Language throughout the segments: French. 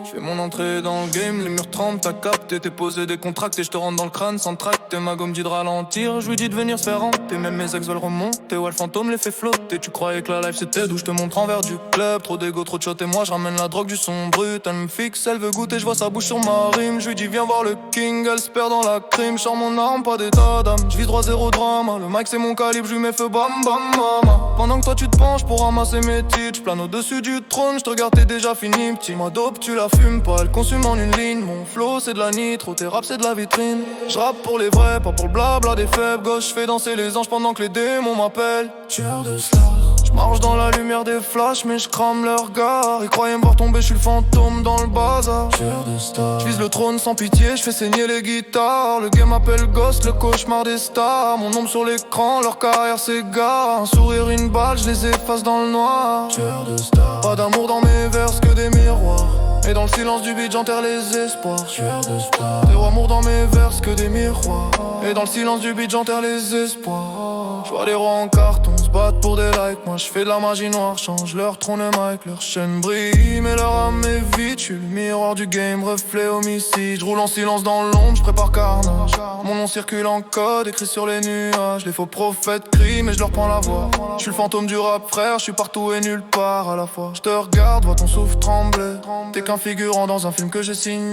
J'fais mon entrée dans le game, les murs tremblent, t'as capté, t'es posé décontracté, je te rentre dans le crâne sans tract. Ma gomme dit de ralentir, je lui dis de venir se faire hanter. Même mes ex veulent remonter, ouais le fantôme les fait flotter. Tu croyais que la life c'était d'où je te montre envers du club. Trop d'égo, trop de shot et moi je ramène la drogue du son brut. Elle me fixe, elle veut goûter, je vois sa bouche sur ma rime. Je lui dis viens voir le king, elle se perd dans la crime. J'sors mon arme, pas d'état d'âme, j'vise droit zéro drama. Le mic c'est mon calibre, je lui mets feu bam bam mama. Pendant que toi tu te penches pour ramasser mes titres, j'plane au-dessus du trône, j'te regarde t'es déjà fini petit. Ma dope tu la fumes pas, elle consume en une ligne. Mon flow c'est de la nitro, tes rap c'est de la vitrine. J'rappe pour les vrais, pas pour le blabla des faibles. Gauche j'fais danser les anges pendant que les démons m'appellent. Tueur de stars. J'marche dans la lumière des flashs mais j'crame leur regard. Ils croyaient me voir tomber, j'suis le fantôme dans le bazar. Tueur de stars. J'vise le trône sans pitié, j'fais saigner les guitares. Le game m'appelle Ghost, le cauchemar des stars. Mon ombre sur l'écran, leur carrière s'égare. Un sourire, une balle, j'les efface dans le noir. Tueur de stars. Pas d'amour dans mes vers, que des miroirs. Et dans le silence du beat j'enterre les espoirs. Tueur de stars. Zéro amour dans mes vers, que des miroirs. Et dans le silence du beat j'enterre les espoirs. J'vois les rois en carton se battre pour des likes. Moi j'fais de la magie noire, change leur trône et mic. Leur chaîne brille mais leur âme est vide. J'suis le miroir du game, reflet homicide. J'roule en silence dans l'ombre, j'prépare carnage. Mon nom circule en code, écrit sur les nuages. Les faux prophètes crient mais j'leur prends la voix. J'suis le fantôme du rap frère, j'suis partout et nulle part à la fois. J'te regarde, vois ton souffle trembler. T'es qu'un figurant dans un film que j'ai signé.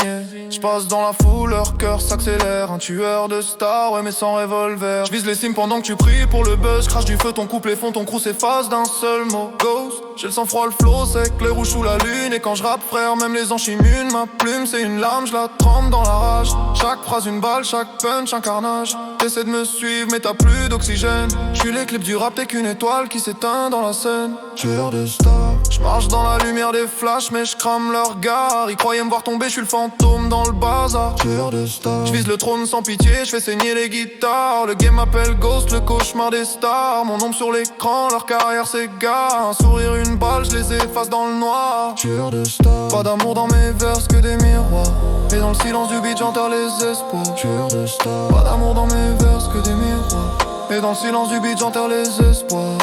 J'passe dans la foule, leur cœur s'accélère. Un tueur de stars, ouais mais sans revolver. J'vise les cimes pendant que tu pries pour le buzz. Crache du feu, ton couplet fond, ton crew s'efface d'un seul mot. Ghost, j'ai le sang froid, le flow sec, les rouges sous la lune. Et quand je rappe frère, même les anges immunes. Ma plume c'est une lame, je la trempe dans la rage. Chaque phrase une balle, chaque punch un carnage. T'essaies de me suivre mais t'as plus d'oxygène. J'suis l'éclipse du rap, t'es qu'une étoile qui s'éteint dans la scène. Tueur de stars. J'marche dans la lumière des flashs mais j'crame leur regard. Ils croyaient me voir tomber, j'suis le fantôme dans le bazar. Tueur de stars. J'vise le trône sans pitié, j'fais saigner les guitares. Le game m'appelle Ghost, le cauchemar des stars. Mon ombre sur l'écran, leur carrière s'égare. Un sourire, une balle, j'les efface dans le noir. Tueur de stars. Pas d'amour dans mes vers, que des miroirs. Et dans le silence du beat j'enterre les espoirs. Tueur de stars. Pas d'amour dans mes vers, que des miroirs. Et dans le silence du beat j'enterre les espoirs.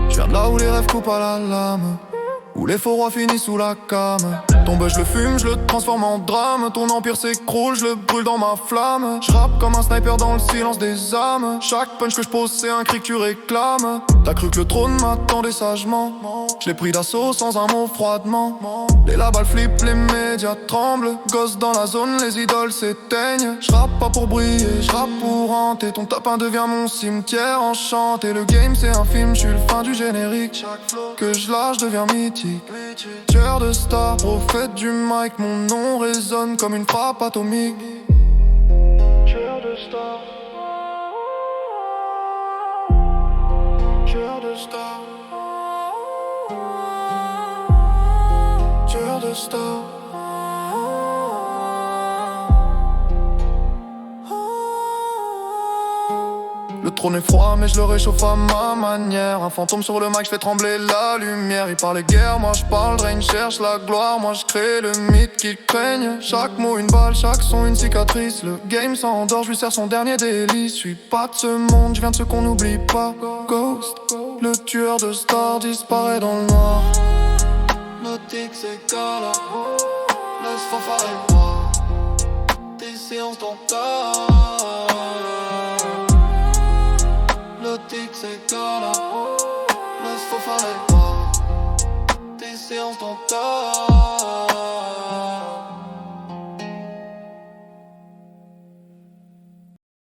J'viens de là où les rêves coupent à la lame, où les faux rois finissent sous la came. Ton buzz je le fume, je le transforme en drame. Ton empire s'écroule, je le brûle dans ma flamme. Je rappe comme un sniper dans le silence des âmes. Chaque punch que je pose c'est un cri que tu réclames. T'as cru que le trône m'attendait sagement. Je l'ai pris d'assaut sans un mot froidement. Les labals flippent, les médias tremblent. Gosse dans la zone, les idoles s'éteignent. Je rappe pas pour briller, je rappe pour hanter. Ton top 1 devient mon cimetière enchanté. Le game c'est un film, je suis le fin du générique. Que je lâche devient mythique. Tueur de stars, prophète du mic, mon nom résonne comme une frappe atomique. Tueur de stars. Tueur de stars. Tueur de stars. Le trône est froid mais je le réchauffe à ma manière. Un fantôme sur le mic, je fais trembler la lumière. Il parle guerre, moi je parle drain, cherche la gloire. Moi je crée le mythe qu'ils craignent. Chaque mot une balle, chaque son une cicatrice. Le game s'endort, je lui sers son dernier délice. Je suis pas de ce monde, je viens de ceux qu'on n'oublie pas. Ghost, le tueur de stars disparaît dans le noir. Nautique c'est Kala, laisse fanfare et moi. Tes séances dentaires. Nautique c'est Kala, laisse fanfare et moi. Tes séances dentaires.